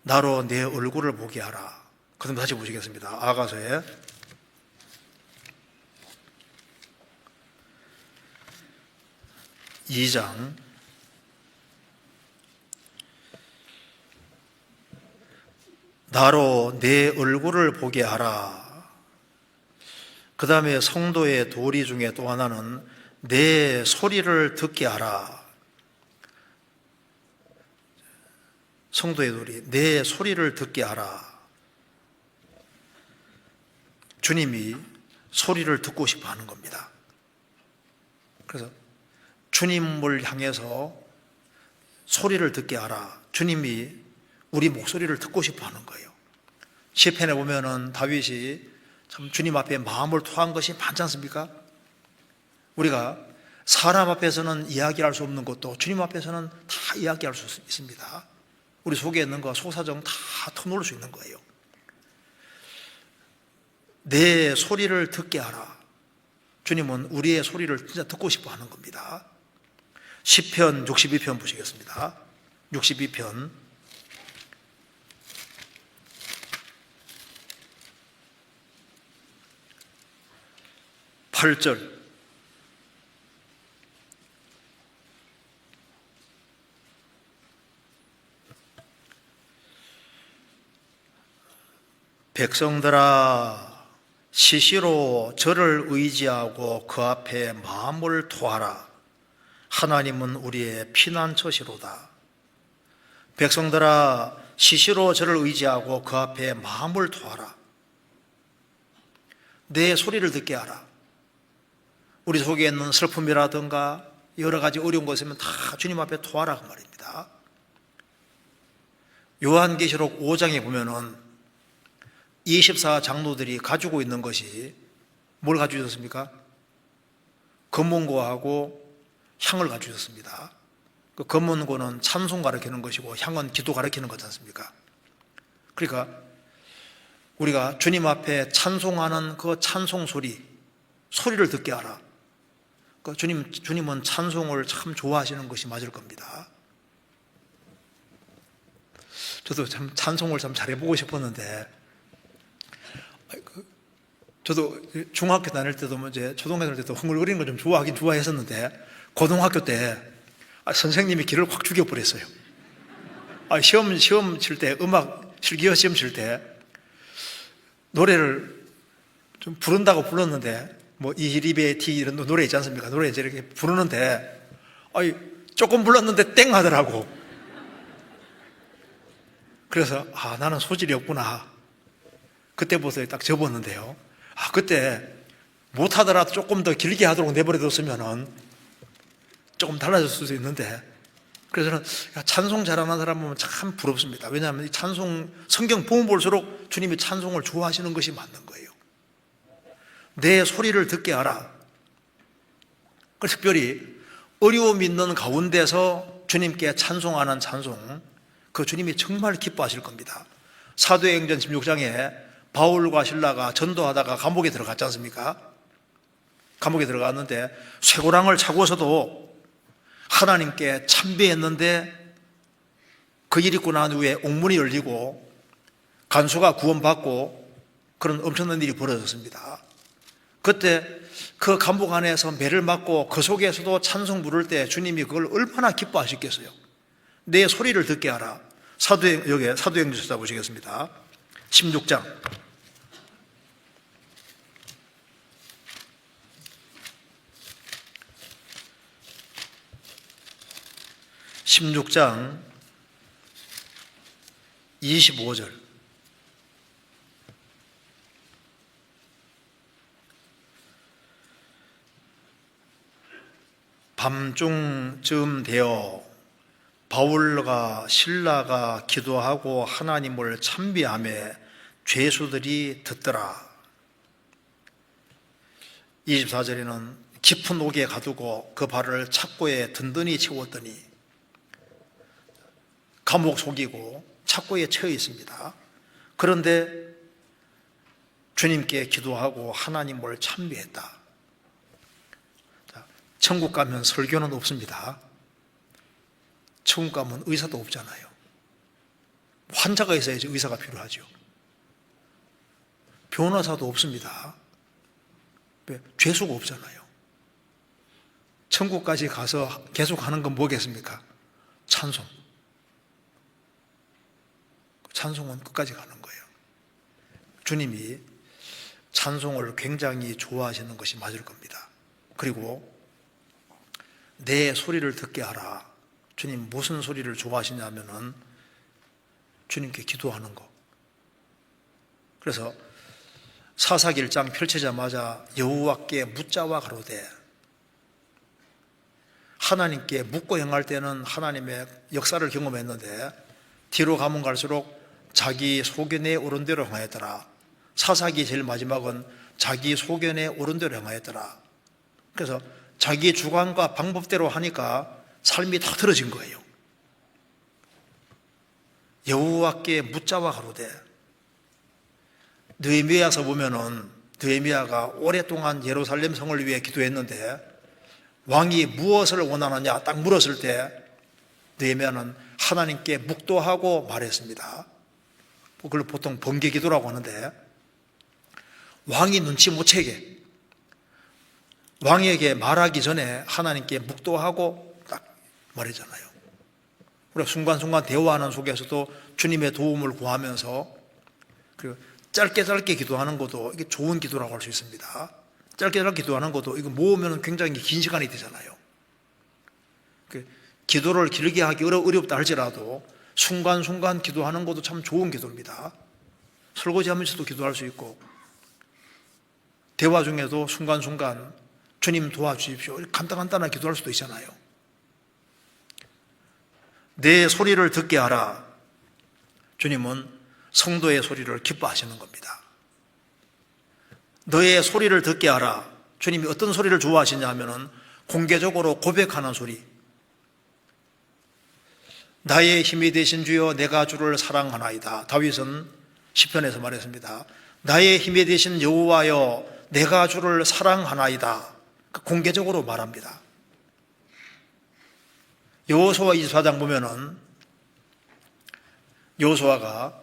나로 내 얼굴을 보게 하라. 그 다음 다시 보시겠습니다. 아가서에 2장 '나로 내 얼굴을 보게 하라.' 그 다음에 성도의 도리 중에 또 하나는 '내 소리를 듣게 하라.' 성도의 도리, 내 소리를 듣게 하라. 주님이 소리를 듣고 싶어 하는 겁니다. 그래서 주님을 향해서 소리를 듣게 하라. 주님이 우리 목소리를 듣고 싶어 하는 거예요. 시편에 보면은 다윗이 참 주님 앞에 마음을 토한 것이 많지 않습니까? 우리가 사람 앞에서는 이야기할 수 없는 것도 주님 앞에서는 다 이야기할 수 있습니다. 우리 속에 있는 거, 속사정 다 터놓을 수 있는 거예요. 내 소리를 듣게 하라. 주님은 우리의 소리를 진짜 듣고 싶어 하는 겁니다. 시편 62편 보시겠습니다. 62편 8절. 백성들아, 시시로 저를 의지하고 그 앞에 마음을 토하라. 하나님은 우리의 피난처시로다. 백성들아, 시시로 저를 의지하고 그 앞에 마음을 토하라. 내 소리를 듣게 하라. 우리 속에 있는 슬픔이라든가 여러 가지 어려운 것이면 다 주님 앞에 토하라 그 말입니다. 요한계시록 5장에 보면은 24장로들이 가지고 있는 것이 뭘 가지고 있었습니까? 검문고하고 향을 가지고 있었습니다. 그 검문고는 찬송 가르치는 것이고 향은 기도 가르치는 거지 않습니까? 그러니까 우리가 주님 앞에 찬송하는 그 찬송 소리를 듣게 하라. 그 주님은 찬송을 참 좋아하시는 것이 맞을 겁니다. 저도 참 찬송을 참 잘해보고 싶었는데, 저도 중학교 다닐 때도 이제 초등학교 다닐 때도 흥얼거리는 걸 좀 좋아하긴 좋아했었는데, 고등학교 때 선생님이 길을 확 죽여버렸어요. 시험 칠 때, 음악 실기어 시험 칠 때 노래를 좀 부른다고 불렀는데, 뭐 이리베티 이런 노래 있지 않습니까? 노래 이제 이렇게 부르는데 조금 불렀는데 땡 하더라고. 그래서 나는 소질이 없구나. 그때부터 딱 접었는데요. 그때 못하더라도 조금 더 길게 하도록 내버려뒀으면 조금 달라질 수도 있는데, 그래서 저는 찬송 잘하는 사람 보면 참 부럽습니다. 왜냐하면 이 찬송, 성경 보면 볼수록 주님이 찬송을 좋아하시는 것이 맞는 거예요. 내 소리를 듣게 하라. 그래서 특별히 어려움 있는 가운데서 주님께 찬송하는 찬송, 그 주님이 정말 기뻐하실 겁니다. 사도행전 16장에 바울과 실라가 전도하다가 감옥에 들어갔지 않습니까? 감옥에 들어갔는데 쇠고랑을 차고서도 하나님께 참배했는데, 그 일 있고 난 후에 옥문이 열리고 간수가 구원받고 그런 엄청난 일이 벌어졌습니다. 그때 그 감옥 안에서 매를 맞고 그 속에서도 찬송 부를 때 주님이 그걸 얼마나 기뻐하셨겠어요. 내 소리를 듣게 하라. 사도행전 찾아보시겠습니다. 16장 25절. 밤중쯤 되어 바울과 실라가 기도하고 하나님을 찬미하며 죄수들이 듣더라. 24절에는 깊은 옥에 가두고 그 발을 착고에 든든히 채웠더니, 감옥 속이고 착고에 처해 있습니다. 그런데 주님께 기도하고 하나님을 찬미했다. 천국 가면 설교는 없습니다. 천국 가면 의사도 없잖아요. 환자가 있어야지 의사가 필요하죠. 변호사도 없습니다. 왜? 죄수가 없잖아요. 천국까지 가서 계속 하는 건 뭐겠습니까? 찬송. 찬송은 끝까지 가는 거예요. 주님이 찬송을 굉장히 좋아하시는 것이 맞을 겁니다. 그리고 내 소리를 듣게 하라. 주님 무슨 소리를 좋아하시냐면은 주님께 기도하는 거. 그래서 사사기 1장 펼치자마자 여호와께 묻자와 가로되, 하나님께 묻고 행할 때는 하나님의 역사를 경험했는데 뒤로 가면 갈수록 자기 소견에 오른 대로 행하였더라. 사사기 제일 마지막은 자기 소견에 오른 대로 행하였더라. 그래서 자기 주관과 방법대로 하니까 삶이 다 틀어진 거예요. 여호와께 묻자와 가로되, 느헤미야서 보면은 느헤미야가 오랫동안 예루살렘 성을 위해 기도했는데 왕이 무엇을 원하느냐 딱 물었을 때 느헤미야는 하나님께 묵도하고 말했습니다. 그걸 보통 번개 기도라고 하는데, 왕이 눈치 못 채게 왕에게 말하기 전에 하나님께 묵도하고 딱 말했잖아요. 우리가 순간순간 대화하는 속에서도 주님의 도움을 구하면서, 그리고 짧게 기도하는 것도 이게 좋은 기도라고 할 수 있습니다. 짧게 기도하는 것도 이거 모으면 굉장히 긴 시간이 되잖아요. 기도를 길게 하기 어렵다 할지라도 순간순간 기도하는 것도 참 좋은 기도입니다. 설거지하면서도 기도할 수 있고, 대화 중에도 순간순간 주님 도와주십시오, 간단하게 기도할 수도 있잖아요. 내 소리를 듣게 하라. 주님은 성도의 소리를 기뻐하시는 겁니다. 너의 소리를 듣게 하라. 주님이 어떤 소리를 좋아하시냐 하면은 공개적으로 고백하는 소리. 나의 힘이 되신 주여 내가 주를 사랑하나이다. 다윗은 시편에서 말했습니다. 나의 힘이 되신 여호와여 내가 주를 사랑하나이다. 공개적으로 말합니다. 여호수아 24장 보면은 여호수아가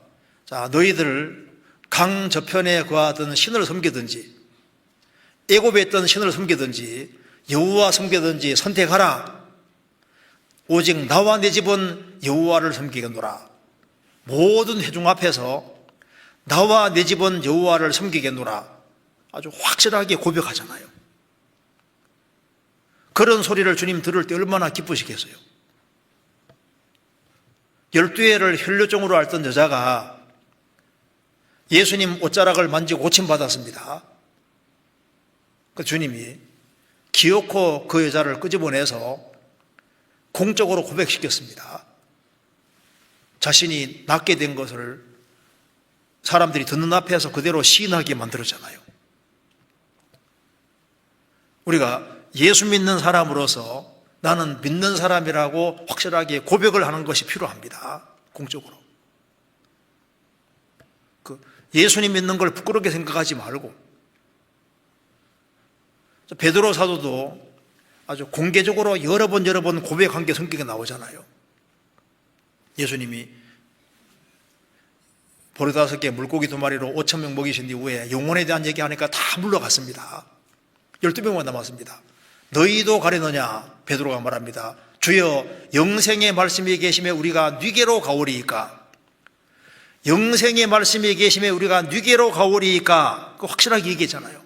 너희들 강 저편에 거하던 신을 섬기든지 애굽에 있던 신을 섬기든지 여호와 섬기든지 선택하라. 오직 나와 내 집은 여호와를 섬기겠노라. 모든 회중 앞에서 나와 내 집은 여호와를 섬기겠노라. 아주 확실하게 고백하잖아요. 그런 소리를 주님 들을 때 얼마나 기쁘시겠어요. 12회를 혈류증으로 앓던 여자가 예수님 옷자락을 만지고 고침받았습니다. 그 주님이 기어코 그 여자를 끄집어내서 공적으로 고백시켰습니다. 자신이 낫게 된 것을 사람들이 듣는 앞에서 그대로 시인하게 만들었잖아요. 우리가 예수 믿는 사람으로서 나는 믿는 사람이라고 확실하게 고백을 하는 것이 필요합니다. 공적으로. 예수님 믿는 걸 부끄럽게 생각하지 말고, 베드로 사도도 아주 공개적으로 여러 번 고백한 게 성경에 나오잖아요. 예수님이 보리 5개 물고기 2마리로 5,000명 먹이신 이후에 영혼에 대한 얘기하니까 다 물러갔습니다. 12명만 남았습니다. 너희도 가려느냐? 베드로가 말합니다. 주여 영생의 말씀이 계심에 우리가 뉘게로 가오리이까. 영생의 말씀이 계심에 우리가 뉘게로 가오리이까. 확실하게 얘기했잖아요.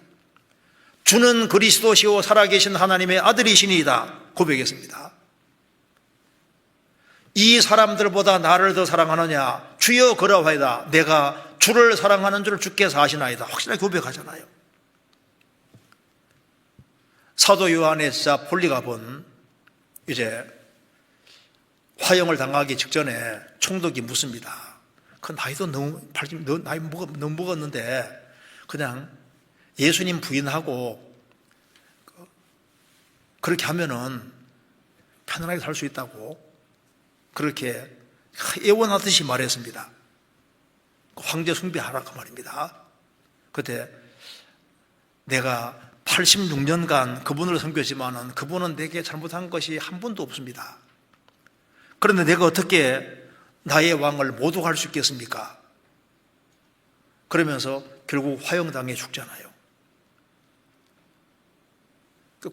주는 그리스도시오 살아계신 하나님의 아들이시니이다 고백했습니다. 이 사람들보다 나를 더 사랑하느냐? 주여 그러하이다. 내가 주를 사랑하는 줄 주께서 아시나이다. 확실하게 고백하잖아요. 사도 요한의 제자 폴리갑은 이제 화형을 당하기 직전에 총독이 묻습니다. 그 나이도 나이 너무 먹었는데 그냥 예수님 부인하고 그렇게 하면은 편안하게 살 수 있다고 그렇게 애원하듯이 말했습니다. 황제 숭배하라 그 말입니다. 그때 내가 86년간 그분을 섬겼지만은 그분은 내게 잘못한 것이 한 번도 없습니다. 그런데 내가 어떻게 나의 왕을 모독할 수 있겠습니까? 그러면서 결국 화형당해 죽잖아요.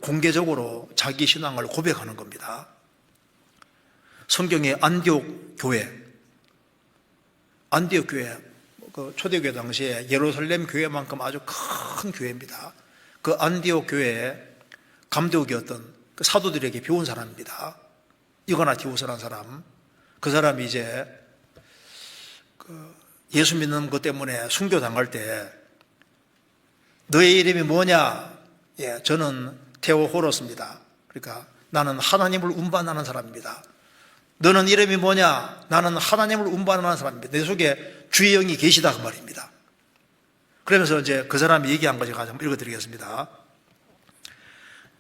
공개적으로 자기 신앙을 고백하는 겁니다. 성경의 안디옥 교회, 그 초대교회 당시에 예루살렘 교회만큼 아주 큰 교회입니다. 그 안디옥 교회에 감독이었던 그 사도들에게 배운 사람입니다. 이거나티우스라는 사람. 그 사람이 이제 예수 믿는 것 때문에 순교당할 때 너의 이름이 뭐냐? 예, 저는 테오호로스입니다. 그러니까 나는 하나님을 운반하는 사람입니다. 너는 이름이 뭐냐? 나는 하나님을 운반하는 사람입니다. 내 속에 주의 영이 계시다 그 말입니다. 그러면서 이제 그 사람이 얘기한 것을 한번 읽어드리겠습니다.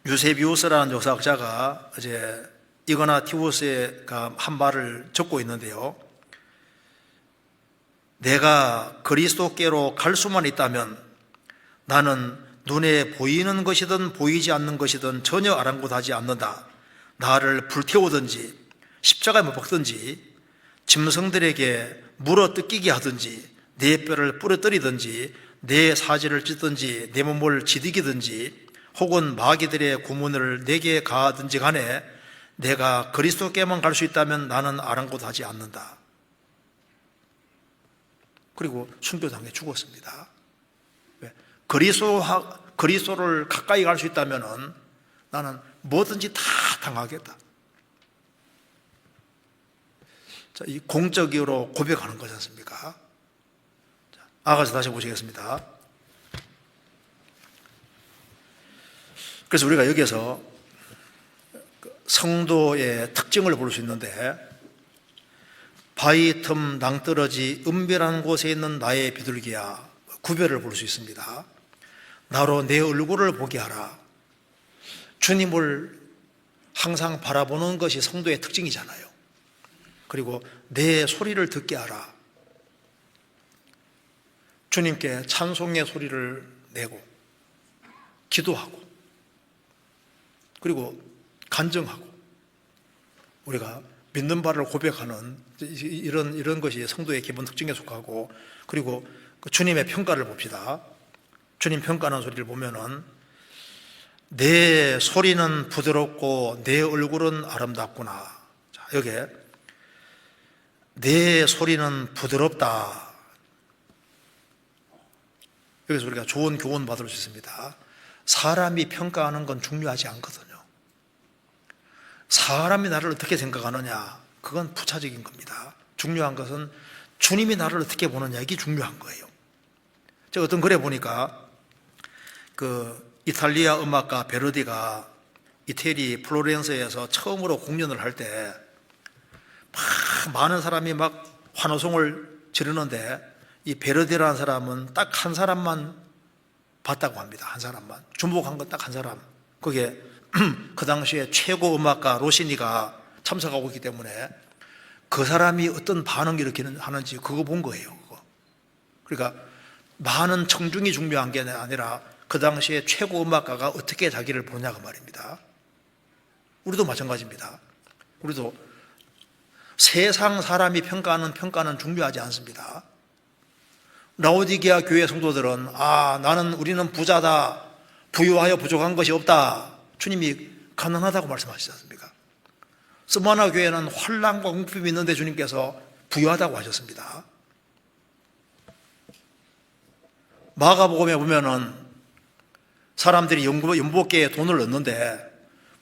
유세비우스라는 역사학자가 이제 이거나티우스의 한 말을 적고 있는데요. 내가 그리스도께로 갈 수만 있다면 나는 눈에 보이는 것이든 보이지 않는 것이든 전혀 아랑곳하지 않는다. 나를 불태우든지 십자가에 못 박든지 짐승들에게 물어 뜯기게 하든지 내 뼈를 부러뜨리든지 내 사지를 찢든지 내 몸을 지디기든지 혹은 마귀들의 구문을 내게 가하든지 간에 내가 그리스도께만 갈 수 있다면 나는 아랑곳하지 않는다. 그리고 순교당해 죽었습니다. 왜? 그리스도를 가까이 갈 수 있다면 나는 뭐든지 다 당하겠다. 자, 이 공적으로 고백하는 거지 않습니까? 자, 아가서 다시 보시겠습니다. 그래서 우리가 여기서 성도의 특징을 볼 수 있는데, 바위 틈 낭떠러지 은별한 곳에 있는 나의 비둘기야, 구별을 볼 수 있습니다. 나로 내 얼굴을 보게 하라. 주님을 항상 바라보는 것이 성도의 특징이잖아요. 그리고 내 소리를 듣게 하라. 주님께 찬송의 소리를 내고 기도하고 그리고 간증하고 우리가 믿는 바를 고백하는 이런 것이 성도의 기본 특징에 속하고, 그리고 주님의 평가를 봅시다. 주님 평가하는 소리를 보면은 내 소리는 부드럽고 내 얼굴은 아름답구나. 자, 여기에 내 소리는 부드럽다. 여기서 우리가 좋은 교훈 받을 수 있습니다. 사람이 평가하는 건 중요하지 않거든요. 사람이 나를 어떻게 생각하느냐, 그건 부차적인 겁니다. 중요한 것은 주님이 나를 어떻게 보느냐, 이게 중요한 거예요. 제가 어떤 글에 보니까 이탈리아 음악가 베르디가 이태리 플로렌스에서 처음으로 공연을 할 때 많은 사람이 막 환호성을 지르는데 이 베르디라는 사람은 딱 한 사람만 봤다고 합니다. 한 사람만. 주목한 건 딱 한 사람. 그게 그 당시에 최고 음악가 로시니가 참석하고 있기 때문에 그 사람이 어떤 반응을 하는지 그거 본 거예요. 그거. 그러니까 많은 청중이 중요한 게 아니라 그 당시에 최고 음악가가 어떻게 자기를 보냐가 말입니다. 우리도 마찬가지입니다. 우리도 세상 사람이 평가하는 평가는 중요하지 않습니다. 라오디게아 교회 성도들은 우리는 부자다, 부유하여 부족한 것이 없다, 주님이 가난하다고 말씀하시지 않습니까? 스마나 교회는 환난과 궁핍이 있는데 주님께서 부유하다고 하셨습니다. 마가복음에 보면은 사람들이 연복계에 돈을 넣는데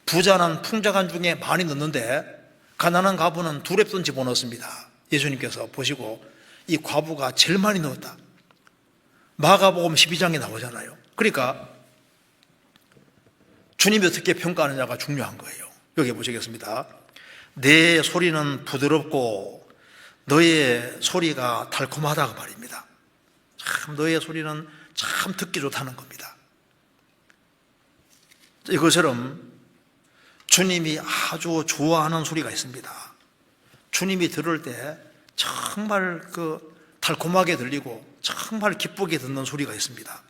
부자는 풍족한 중에 많이 넣는데 가난한 과부는 2랩돈 집어넣습니다. 예수님께서 보시고 이 과부가 제일 많이 넣었다. 마가복음 12장에 나오잖아요. 그러니까 주님이 어떻게 평가하느냐가 중요한 거예요. 여기 보시겠습니다. 내 소리는 부드럽고 너의 소리가 달콤하다고 말입니다. 참 너의 소리는 참 듣기 좋다는 겁니다. 이것처럼 주님이 아주 좋아하는 소리가 있습니다. 주님이 들을 때 정말 달콤하게 들리고 정말 기쁘게 듣는 소리가 있습니다.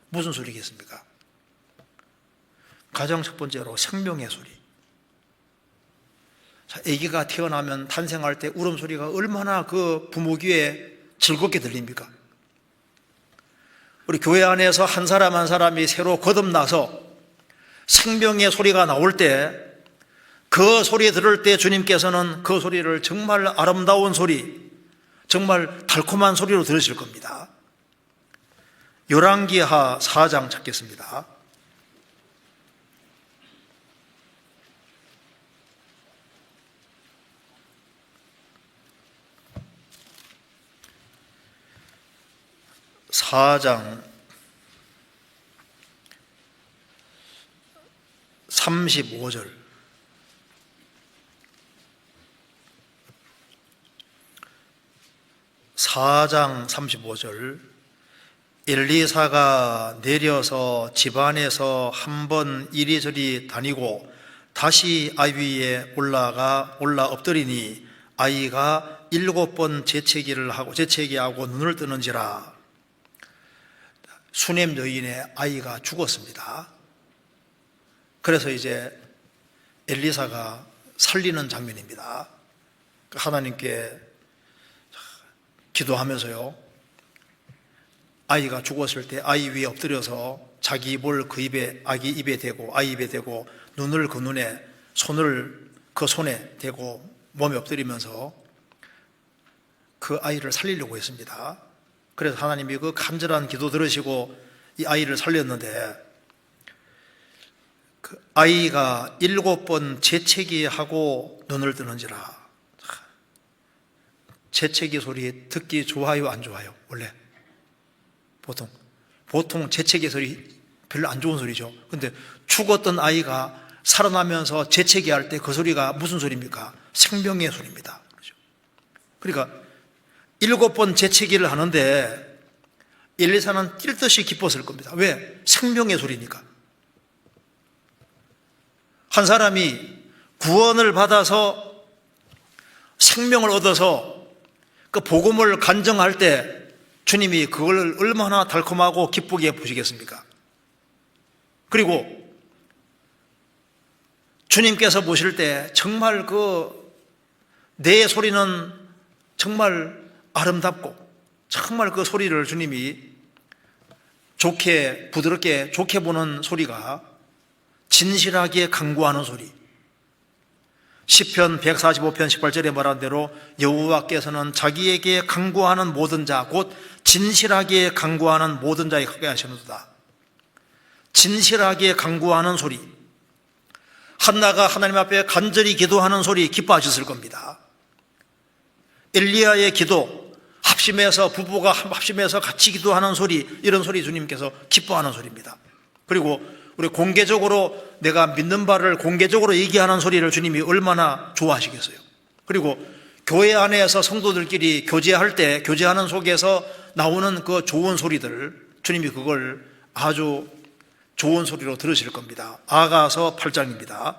무슨 소리겠습니까? 가장 첫 번째로 생명의 소리. 아기가 태어나면 탄생할 때 울음소리가 얼마나 그 부모 귀에 즐겁게 들립니까? 우리 교회 안에서 한 사람 한 사람이 새로 거듭나서 생명의 소리가 나올 때 그 소리 들을 때 주님께서는 그 소리를 정말 아름다운 소리, 정말 달콤한 소리로 들으실 겁니다. 열왕기하 4장 찾겠습니다. (4장) 35절. 4장 35절. 엘리사가 내려서 집안에서 한번 이리저리 다니고 다시 아이 위에 올라 엎드리니 아이가 7번 재채기하고 눈을 뜨는지라. 수냄 여인의 아이가 죽었습니다. 그래서 이제 엘리사가 살리는 장면입니다. 하나님께 기도하면서요, 아이가 죽었을 때 아이 위에 엎드려서 자기 입을 그 입에, 아기 입에 대고, 아이 입에 대고, 눈을 그 눈에, 손을 그 손에 대고 몸에 엎드리면서 그 아이를 살리려고 했습니다. 그래서 하나님이 그 간절한 기도 들으시고 이 아이를 살렸는데, 그 아이가 7번 재채기하고 눈을 뜨는지라. 재채기 소리 듣기 좋아요, 안 좋아요? 원래 보통 재채기 소리 별로 안 좋은 소리죠. 근데 죽었던 아이가 살아나면서 재채기할 때 그 소리가 무슨 소리입니까? 생명의 소리입니다. 그러니까 7번 재채기를 하는데 엘리사는 뛸 듯이 기뻤을 겁니다. 왜? 생명의 소리니까. 한 사람이 구원을 받아서 생명을 얻어서 그 복음을 간증할 때 주님이 그걸 얼마나 달콤하고 기쁘게 보시겠습니까? 그리고 주님께서 보실 때 정말 내 소리는 정말 아름답고 정말 그 소리를 주님이 좋게, 부드럽게, 좋게 보는 소리가 진실하게 간구하는 소리. 시편 145편 18절에 말한 대로 여호와께서는 자기에게 간구하는 모든 자, 곧 진실하게 간구하는 모든 자에 가까이 하시는도다. 진실하게 간구하는 소리, 한나가 하나님 앞에 간절히 기도하는 소리 기뻐하셨을 겁니다. 엘리야의 기도, 부부가 합심해서 같이 기도하는 소리, 이런 소리 주님께서 기뻐하는 소리입니다. 그리고 우리 공개적으로 내가 믿는 바를 공개적으로 얘기하는 소리를 주님이 얼마나 좋아하시겠어요. 그리고 교회 안에서 성도들끼리 교제할 때 교제하는 속에서 나오는 그 좋은 소리들, 주님이 그걸 아주 좋은 소리로 들으실 겁니다. 아가서 8장입니다.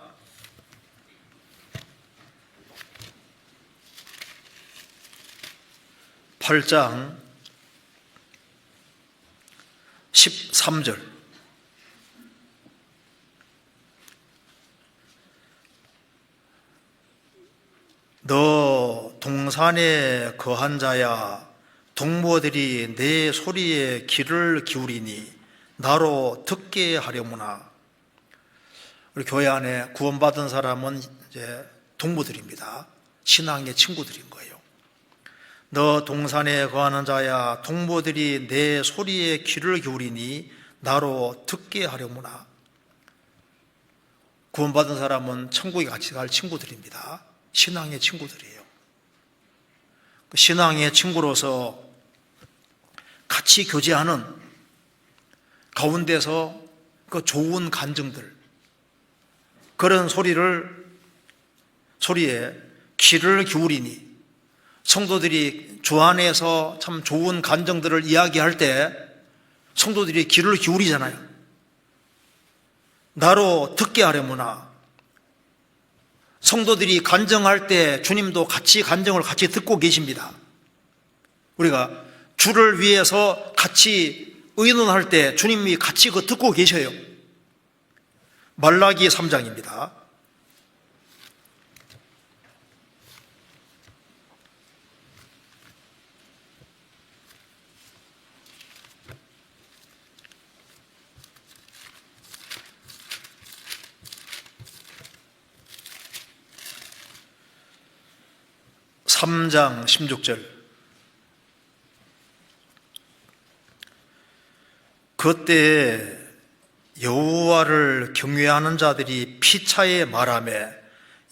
(8장) 13절. 너 동산에 거한 자야, 동무들이 내 소리에 귀를 기울이니 나로 듣게 하려무나. 우리 교회 안에 구원받은 사람은 이제 동무들입니다. 신앙의 친구들인 거예요. 너 동산에 거하는 자야, 동무들이 내 소리에 귀를 기울이니 나로 듣게 하려무나. 구원받은 사람은 천국에 같이 갈 친구들입니다. 신앙의 친구들이에요. 신앙의 친구로서 같이 교제하는 가운데서 그 좋은 간증들, 그런 소리에 귀를 기울이니, 성도들이 주 안에서 참 좋은 간증들을 이야기할 때 성도들이 귀를 기울이잖아요. 나로 듣게 하려무나. 성도들이 간증할 때 주님도 같이 간증을 같이 듣고 계십니다. 우리가 주를 위해서 같이 의논할 때 주님이 같이 그거 듣고 계셔요. 말라기 3장입니다. 3장 16절. 그때 여호와를 경외하는 자들이 피차에 말하매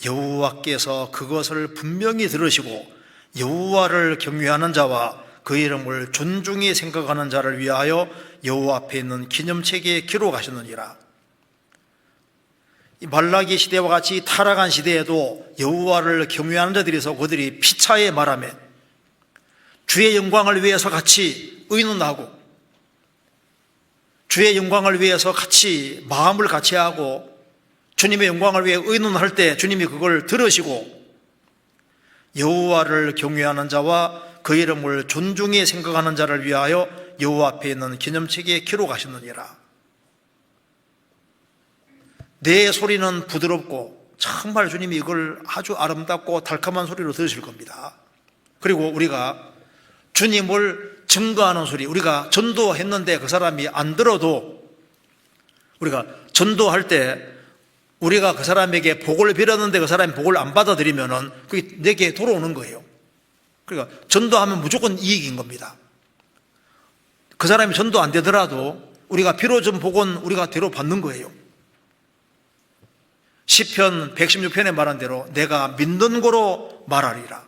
여호와께서 그것을 분명히 들으시고 여호와를 경외하는 자와 그 이름을 존중히 생각하는 자를 위하여 여호와 앞에 있는 기념책에 기록하셨느니라. 이 말라기 시대와 같이 타락한 시대에도 여호와를 경외하는 자들이서 그들이 피차에 말하며 주의 영광을 위해서 같이 의논하고 주의 영광을 위해서 같이 마음을 같이 하고 주님의 영광을 위해 의논할 때 주님이 그걸 들으시고 여호와를 경외하는 자와 그 이름을 존중히 생각하는 자를 위하여 여호와 앞에 있는 기념책에 기록하셨느니라. 내 소리는 부드럽고 정말 주님이 이걸 아주 아름답고 달콤한 소리로 들으실 겁니다. 그리고 우리가 주님을 증거하는 소리, 우리가 전도했는데 그 사람이 안 들어도 우리가 전도할 때 우리가 그 사람에게 복을 빌었는데 그 사람이 복을 안 받아들이면은 그게 내게 돌아오는 거예요. 그러니까 전도하면 무조건 이익인 겁니다. 그 사람이 전도 안 되더라도 우리가 빌어준 복은 우리가 대로 받는 거예요. 시편 116편에 말한 대로 내가 믿는 거로 말하리라.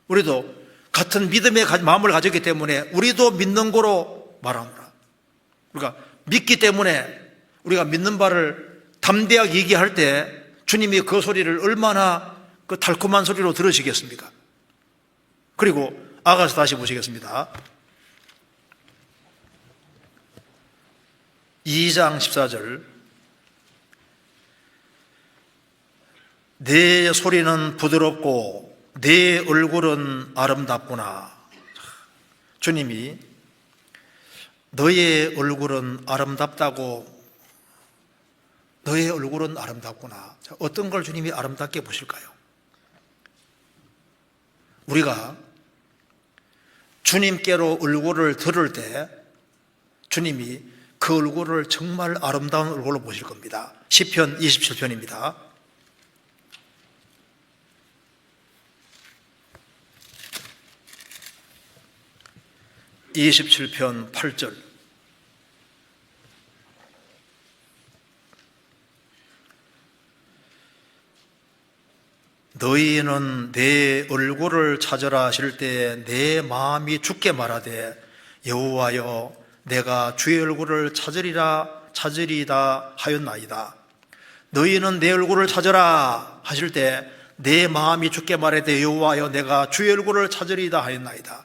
우리도 같은 믿음의 마음을 가졌기 때문에 우리도 믿는 거로 말하노라. 우리가 믿기 때문에 우리가 믿는 바를 담대하게 얘기할 때 주님이 그 소리를 얼마나 그 달콤한 소리로 들으시겠습니까? 그리고 아가서 다시 보시겠습니다. 2장 14절. 내 소리는 부드럽고 내 얼굴은 아름답구나. 주님이 너의 얼굴은 아름답다고, 너의 얼굴은 아름답구나. 어떤 걸 주님이 아름답게 보실까요? 우리가 주님께로 얼굴을 들을 때 주님이 그 얼굴을 정말 아름다운 얼굴로 보실 겁니다. 시편 27편입니다. 27편 8절. 너희는 내 얼굴을 찾으라 하실 때 내 마음이 죽게 말하되 여호와여 내가 주의 얼굴을 찾으리다 하였나이다. 너희는 내 얼굴을 찾으라 하실 때 내 마음이 죽게 말하되 여호와여 내가 주의 얼굴을 찾으리다 하였나이다.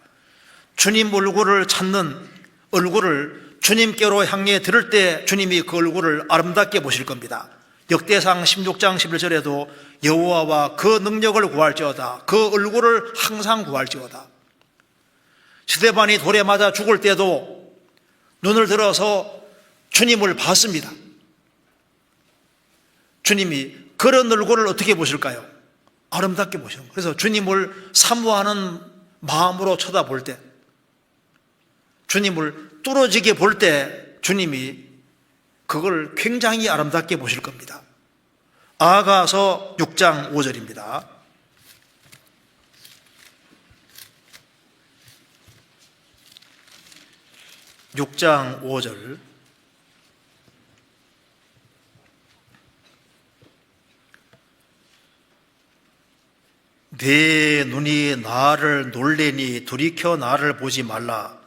주님 얼굴을 찾는 얼굴을 주님께로 향해 들을 때 주님이 그 얼굴을 아름답게 보실 겁니다. 역대상 16장 11절에도 여호와와 그 능력을 구할지어다. 그 얼굴을 항상 구할지어다. 스데반이 돌에 맞아 죽을 때도 눈을 들어서 주님을 봤습니다. 주님이 그런 얼굴을 어떻게 보실까요? 아름답게 보시는 거예요. 그래서 주님을 사모하는 마음으로 쳐다볼 때, 주님을 뚫어지게 볼 때 주님이 그걸 굉장히 아름답게 보실 겁니다. 아가서 6장 5절입니다. (6장 5절) 내 눈이 나를 놀래니 돌이켜 나를 보지 말라.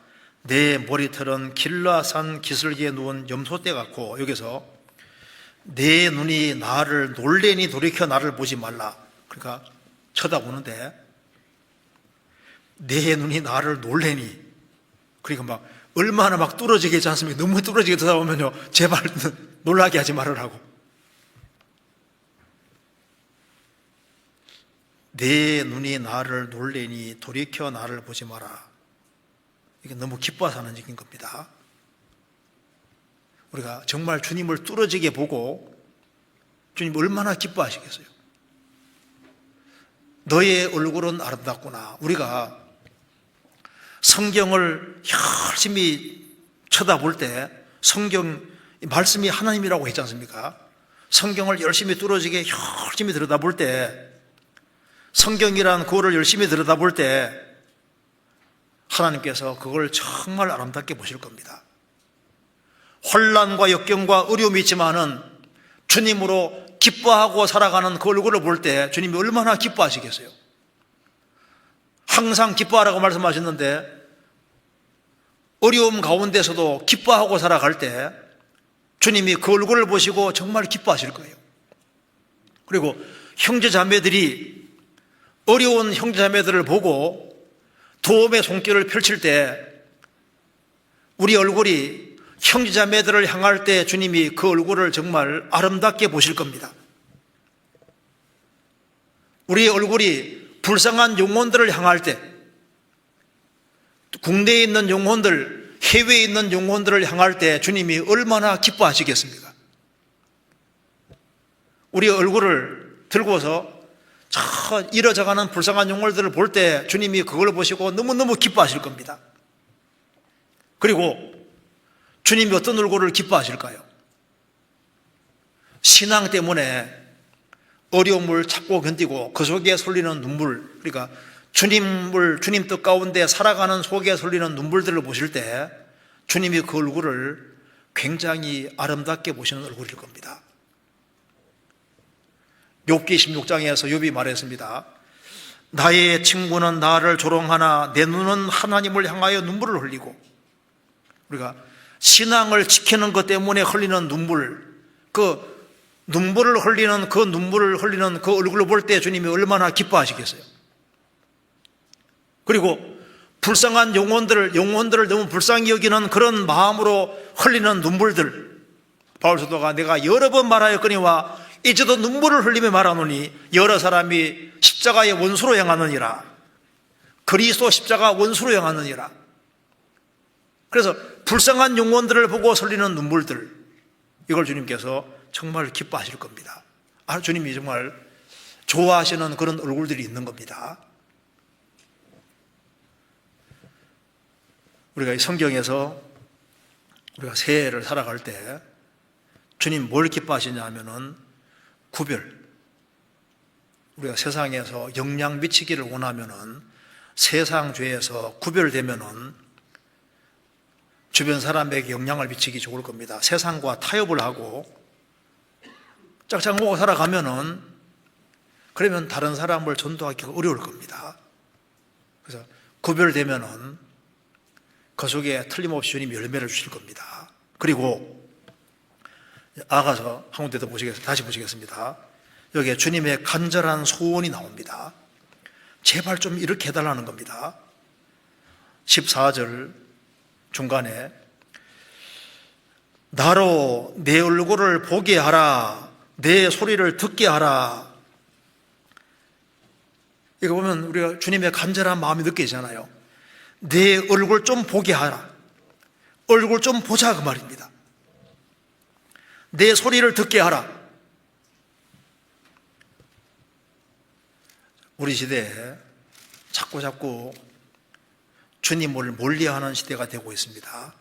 내 머리털은 길라산 기슭에 누운 염소떼 같고, 여기서 내 눈이 나를 놀래니 돌이켜 나를 보지 말라. 그러니까 쳐다보는데 내 눈이 나를 놀래니, 그러니까 막 얼마나 막 뚫어지게 하지 않습니까? 너무 뚫어지게 쳐다보면요 제발 놀라게 하지 말으라고. 내 눈이 나를 놀래니 돌이켜 나를 보지 마라. 이게 너무 기뻐서 하는 얘기인 겁니다. 우리가 정말 주님을 뚫어지게 보고 주님 얼마나 기뻐하시겠어요? 너의 얼굴은 아름답구나. 우리가 성경을 열심히 쳐다볼 때, 성경 말씀이 하나님이라고 했지 않습니까? 성경을 열심히 뚫어지게 열심히 들여다볼 때 성경이란 그거를 열심히 들여다볼 때 하나님께서 그걸 정말 아름답게 보실 겁니다. 혼란과 역경과 어려움이 있지만은 주님으로 기뻐하고 살아가는 그 얼굴을 볼 때 주님이 얼마나 기뻐하시겠어요? 항상 기뻐하라고 말씀하셨는데 어려움 가운데서도 기뻐하고 살아갈 때 주님이 그 얼굴을 보시고 정말 기뻐하실 거예요. 그리고 형제자매들이 어려운 형제자매들을 보고 도움의 손길을 펼칠 때 우리 얼굴이 형제자매들을 향할 때 주님이 그 얼굴을 정말 아름답게 보실 겁니다. 우리 얼굴이 불쌍한 영혼들을 향할 때, 국내에 있는 영혼들, 해외에 있는 영혼들을 향할 때 주님이 얼마나 기뻐하시겠습니까? 우리 얼굴을 들고서 저 이뤄져가는 불쌍한 영혼들을 볼 때 주님이 그걸 보시고 너무너무 기뻐하실 겁니다. 그리고 주님이 어떤 얼굴을 기뻐하실까요? 신앙 때문에 어려움을 참고 견디고 그 속에 쏠리는 눈물, 그러니까 주님 뜻 가운데 살아가는 속에 쏠리는 눈물들을 보실 때 주님이 그 얼굴을 굉장히 아름답게 보시는 얼굴일 겁니다. 욥기 16장에서 욥이 말했습니다. 나의 친구는 나를 조롱하나 내 눈은 하나님을 향하여 눈물을 흘리고, 우리가 신앙을 지키는 것 때문에 흘리는 눈물, 그 눈물을 흘리는 그 얼굴을 볼 때 주님이 얼마나 기뻐하시겠어요? 그리고 불쌍한 영혼들을 너무 불쌍히 여기는 그런 마음으로 흘리는 눈물들, 바울 사도가 내가 여러 번 말하였거니와 이제도 눈물을 흘리며 말하노니 여러 사람이 십자가의 원수로 향하느니라. 그리스도 십자가 원수로 향하느니라. 그래서 불쌍한 영혼들을 보고 흘리는 눈물들, 이걸 주님께서 정말 기뻐하실 겁니다. 주님이 정말 좋아하시는 그런 얼굴들이 있는 겁니다. 우리가 이 성경에서 우리가 새해를 살아갈 때 주님 뭘 기뻐하시냐 하면은 구별. 우리가 세상에서 영향 미치기를 원하면은 세상 죄에서 구별되면은 주변 사람에게 영향을 미치기 좋을 겁니다. 세상과 타협을 하고 짝짝 먹고 살아가면은 그러면 다른 사람을 전도하기가 어려울 겁니다. 그래서 구별되면은 그 속에 틀림없이 주님이 열매를 주실 겁니다. 그리고 아가서 한 군데 더 다시 보시겠습니다. 여기에 주님의 간절한 소원이 나옵니다. 제발 좀 이렇게 해달라는 겁니다. 14절 중간에 나로 내 얼굴을 보게 하라, 내 소리를 듣게 하라. 이거 보면 우리가 주님의 간절한 마음이 느껴지잖아요. 내 얼굴 좀 보게 하라, 얼굴 좀 보자, 그 말입니다. 내 소리를 듣게 하라. 우리 시대에 자꾸 주님을 멀리하는 시대가 되고 있습니다.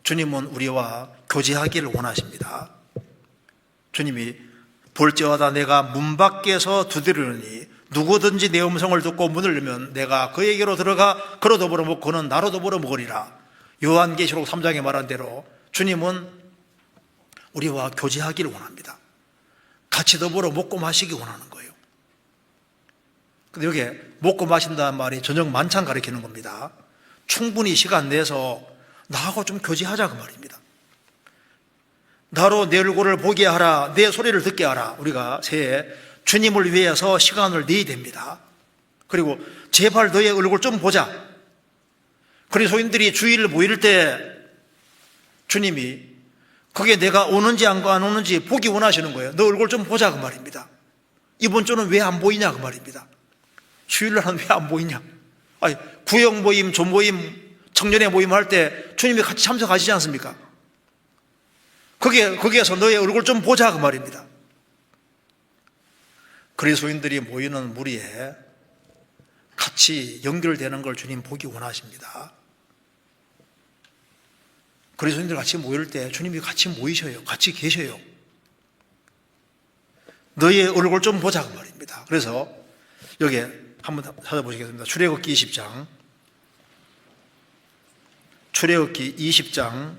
주님은 우리와 교제하기를 원하십니다. 주님이 볼지어다 내가 문 밖에서 두드리느니 누구든지 내 음성을 듣고 문을 열면 내가 그에게로 들어가 그로 더불어 먹고 그는 나로 더불어 먹으리라. 요한계시록 3장에 말한 대로 주님은 우리와 교제하기를 원합니다. 같이 더불어 먹고 마시기 원하는 거예요. 근데 여기에 먹고 마신다는 말이 저녁 만찬 가리키는 겁니다. 충분히 시간 내서 나하고 좀 교제하자, 그 말입니다. 나로 내 얼굴을 보게 하라, 내 소리를 듣게 하라. 우리가 새해 주님을 위해서 시간을 내야 됩니다. 그리고 제발 너의 얼굴 좀 보자. 그리스도인들이 주일 모일 때 주님이 그게 내가 오는지 안 오는지 보기 원하시는 거예요. 너 얼굴 좀 보자, 그 말입니다. 이번 주는 왜 안 보이냐, 그 말입니다. 주일날은 왜 안 보이냐? 구역 모임, 조모임, 청년회 모임 할 때 주님이 같이 참석하시지 않습니까? 거기에서 너의 얼굴 좀 보자, 그 말입니다. 그리스도인들이 모이는 무리에 같이 연결되는 걸 주님 보기 원하십니다. 그리스도인들 같이 모일 때 주님이 같이 모이셔요. 같이 계셔요. 너의 얼굴 좀 보자 그 말입니다. 그래서 여기에 한번 찾아보시겠습니다. 출애굽기 20장, 출애굽기 20장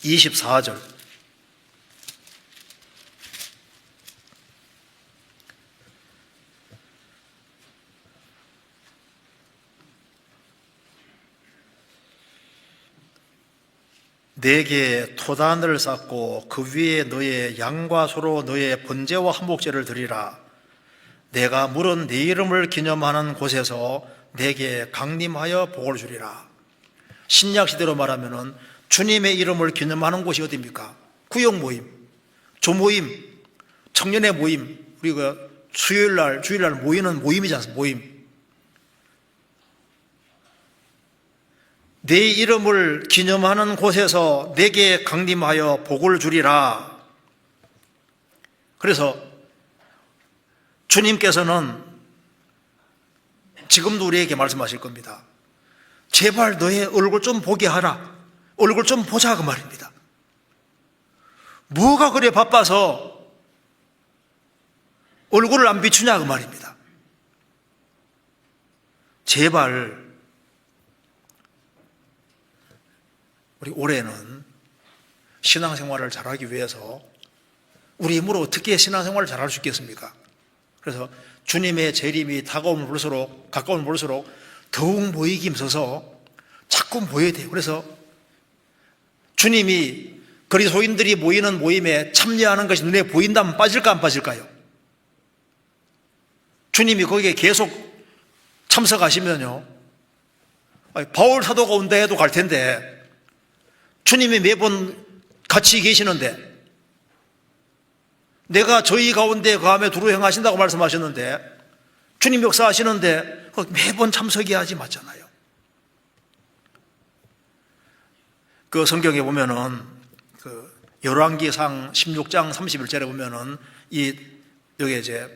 24절. 내게 토단을 쌓고 그 위에 너의 양과 소로 너의 번제와 한목제를 드리라. 내가 물은 네 이름을 기념하는 곳에서 내게 강림하여 복을 주리라. 신약 시대로 말하면은 주님의 이름을 기념하는 곳이 어디입니까? 구역 모임, 조모임, 청년의 모임, 우리가 주일날 모이는 모임이지 않습니까? 모임. 내 이름을 기념하는 곳에서 내게 강림하여 복을 주리라. 그래서 주님께서는 지금도 우리에게 말씀하실 겁니다. 제발 너의 얼굴 좀 보게 하라. 얼굴 좀 보자 그 말입니다. 뭐가 그래 바빠서 얼굴을 안 비추냐 그 말입니다. 제발 우리 올해는 신앙생활을 잘하기 위해서 우리 힘으로 어떻게 신앙생활을 잘할 수 있겠습니까? 그래서 주님의 재림이 가까우면 볼수록 더욱 모이기 힘써서 자꾸 모여야 돼요. 그래서 주님이 그리스도인들이 모이는 모임에 참여하는 것이 눈에 보인다면 빠질까 안 빠질까요? 주님이 거기에 계속 참석하시면요, 바울 사도가 온다 해도 갈 텐데 주님이 매번 같이 계시는데, 내가 저희 가운데 거함에 두루 행하신다고 말씀하셨는데 주님 역사하시는데 매번 참석해야지 맞잖아요. 그 성경에 보면은 그 열왕기상 16장 31절에 보면은 여기 이제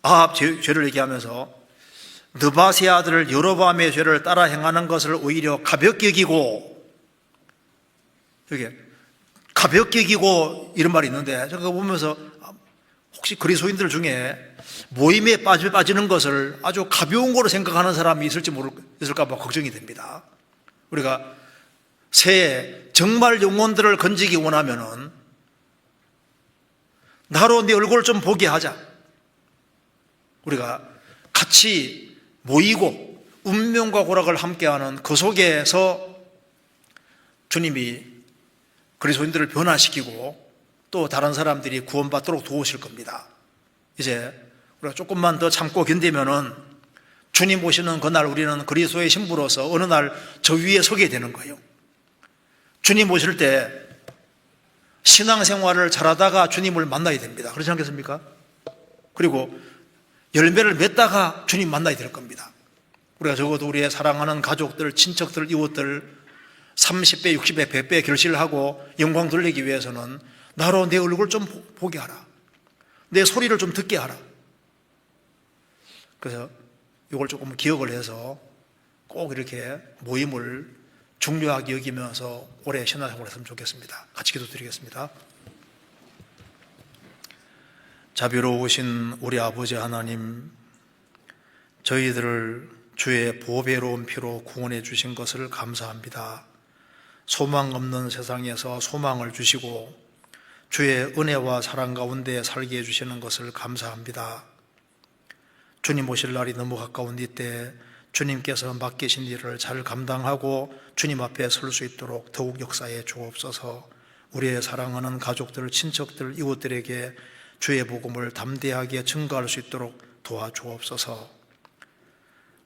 아합 죄를 얘기하면서 느바세 아들 여로보암의 죄를 따라 행하는 것을 오히려 가볍게 여기고, 이게 가볍게 여기고 이런 말이 있는데, 제가 보면서 혹시 그리스도인들 중에 모임에 빠지는 것을 아주 가벼운 거로 생각하는 사람이 있을까 봐 걱정이 됩니다. 우리가 새해 정말 영혼들을 건지기 원하면은 나로 네 얼굴을 좀 보게 하자. 우리가 같이 모이고 운명과 고락을 함께하는 그 속에서 주님이 그리스도인들을 변화시키고 또 다른 사람들이 구원받도록 도우실 겁니다. 이제 우리가 조금만 더 참고 견디면은 주님 오시는 그날 우리는 그리스도의 신부로서 어느 날 저 위에 서게 되는 거예요. 주님 오실 때 신앙생활을 잘하다가 주님을 만나야 됩니다. 그렇지 않겠습니까? 그리고 열매를 맺다가 주님 만나야 될 겁니다. 우리가 적어도 우리의 사랑하는 가족들, 친척들, 이웃들 30배, 60배, 100배 결실을 하고 영광 돌리기 위해서는 나로 내 얼굴 좀 보게 하라. 내 소리를 좀 듣게 하라. 그래서 이걸 조금 기억을 해서 꼭 이렇게 모임을 중요하게 여기면서 올해 신앙생활을 했으면 좋겠습니다. 같이 기도드리겠습니다. 자비로우신 우리 아버지 하나님, 저희들을 주의 보배로운 피로 구원해 주신 것을 감사합니다. 소망 없는 세상에서 소망을 주시고 주의 은혜와 사랑 가운데 살게 해주시는 것을 감사합니다. 주님 오실 날이 너무 가까운 이때 주님께서 맡기신 일을 잘 감당하고 주님 앞에 설 수 있도록 더욱 역사해 주옵소서. 우리의 사랑하는 가족들, 친척들, 이웃들에게 주의 복음을 담대하게 증거할 수 있도록 도와주옵소서.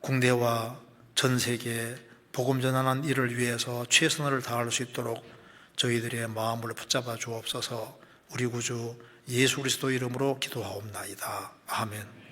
국내와 전 세계 복음 전하는 일을 위해서 최선을 다할 수 있도록 저희들의 마음을 붙잡아 주옵소서. 우리 구주 예수 그리스도 이름으로 기도하옵나이다. 아멘.